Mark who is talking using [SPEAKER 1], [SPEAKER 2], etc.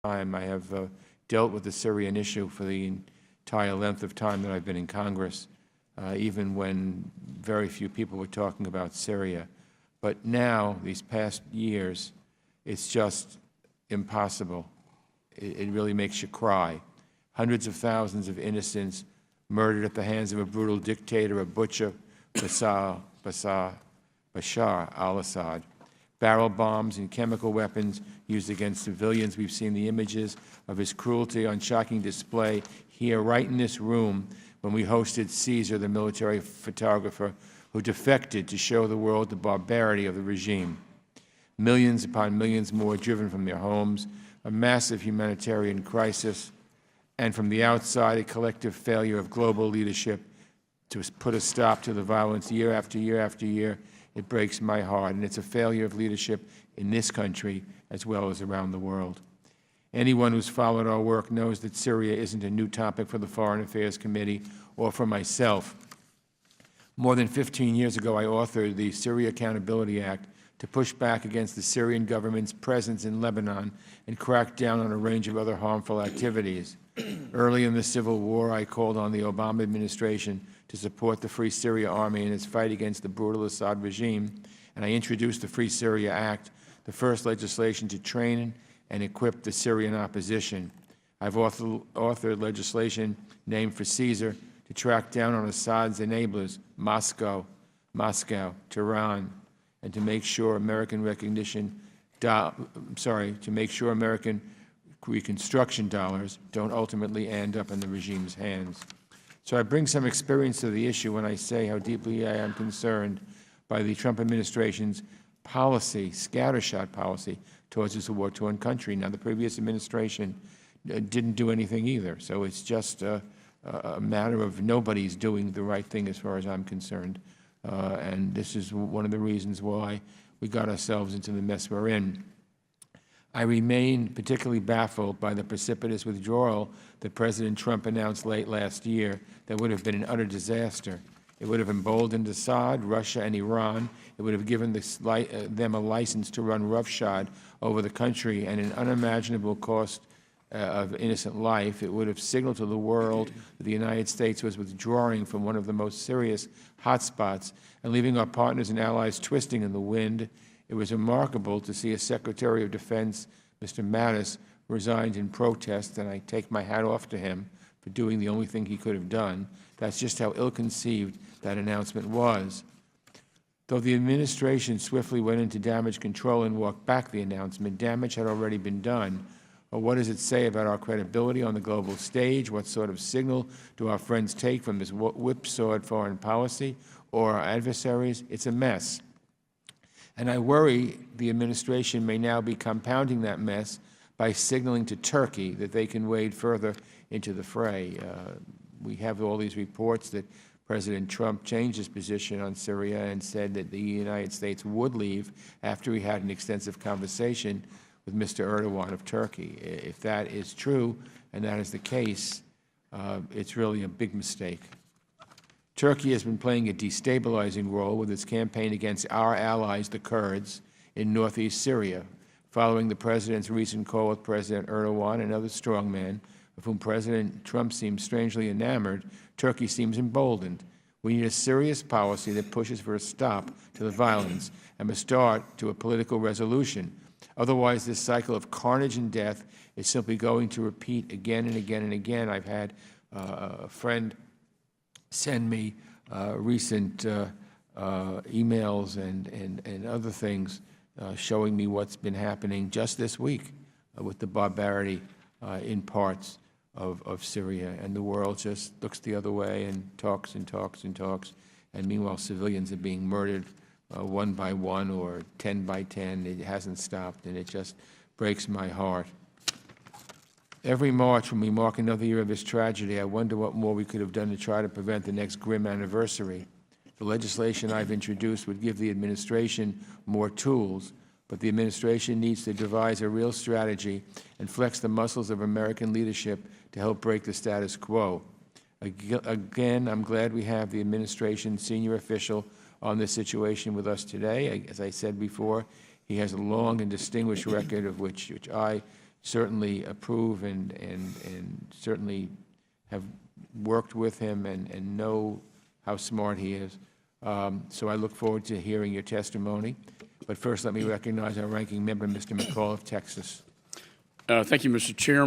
[SPEAKER 1] time. I have dealt with the Syrian issue for the entire length of time that I've been in Congress, even when very few people were talking about Syria. But now, these past years, it's just impossible. It really makes you cry. Hundreds of thousands of innocents murdered at the hands of a brutal dictator, a butcher, Bashar al-Assad. Barrel bombs and chemical weapons used against civilians. We've seen the images of his cruelty on shocking display here, right in this room, when we hosted Caesar, the military photographer who defected to show the world the barbarity of the regime. Millions upon millions more driven from their homes, a massive humanitarian crisis, and from the outside, a collective failure of global leadership to put a stop to the violence year after year after year. It breaks my heart, and it's a failure of leadership in this country as well as around the world. Anyone who's followed our work knows that Syria isn't a new topic for the Foreign Affairs Committee or for myself. More than 15 years ago, I authored the Syria Accountability Act to push back against the Syrian government's presence in Lebanon and crack down on a range of other harmful activities. Early in the civil war, I called on the Obama administration to support the Free Syria Army in its fight against the brutal Assad regime, and I introduced the Free Syria Act, the first legislation to train and equip the Syrian opposition. I've authored legislation named for Caesar to track down on Assad's enablers, Moscow, Tehran, and to make sure American reconstruction dollars don't ultimately end up in the regime's hands. So I bring some experience to the issue when I say how deeply I am concerned by the Trump administration's policy, scattershot policy, towards this war-torn country. Now, the previous administration didn't do anything either, so it's just a matter of nobody's doing the right thing as far as I'm concerned. And this is one of the reasons why we got ourselves into the mess we're in. I remain particularly baffled by the precipitous withdrawal that President Trump announced late last year that would have been an utter disaster. It would have emboldened Assad, Russia, and Iran. It would have given them a license to run roughshod over the country and an unimaginable cost of innocent life. It would have signaled to the world that the United States was withdrawing from one of the most serious hotspots and leaving our partners and allies twisting in the wind. It was remarkable to see a Secretary of Defense, Mr. Mattis, resigned in protest, and I take my hat off to him for doing the only thing he could have done. That's just how ill-conceived that announcement was. Though the administration swiftly went into damage control and walked back the announcement, damage had already been done. Well, what does it say about our credibility on the global stage? What sort of signal do our friends take from this whipsawed foreign policy or our adversaries? It's a mess. And I worry the administration may now be compounding that mess by signaling to Turkey that they can wade further into the fray. We have all these reports that President Trump changed his position on Syria and said that the United States would leave after he had an extensive conversation with Mr. Erdogan of Turkey. If that is true, and that is the case, it's really a big mistake. Turkey has been playing a destabilizing role with its campaign against our allies, the Kurds, in northeast Syria. Following the President's recent call with President Erdogan, another strongman of whom President Trump seems strangely enamored, Turkey seems emboldened. We need a serious policy that pushes for a stop to the violence and a start to a political resolution. Otherwise, this cycle of carnage and death is simply going to repeat again and again and again. I've had a friend send me recent emails and other things showing me what's been happening just this week with the barbarity in parts of Syria. And the world just looks the other way and talks and talks and talks. And meanwhile, civilians are being murdered one by one or 10 by 10. It hasn't stopped, and it just breaks my heart. Every March, when we mark another year of this tragedy, I wonder what more we could have done to try to prevent the next grim anniversary. The legislation I've introduced would give the administration more tools, but the administration needs to devise a real strategy and flex the muscles of American leadership to help break the status quo. Again, I'm glad we have the administration's senior official on this situation with us today. As I said before, he has a long and distinguished record of which I certainly approve and certainly have worked with him and know how smart he is. So I look forward to hearing your testimony. But first, let me recognize our ranking member, Mr. McCall of Texas.
[SPEAKER 2] Thank you, Mr. Chairman.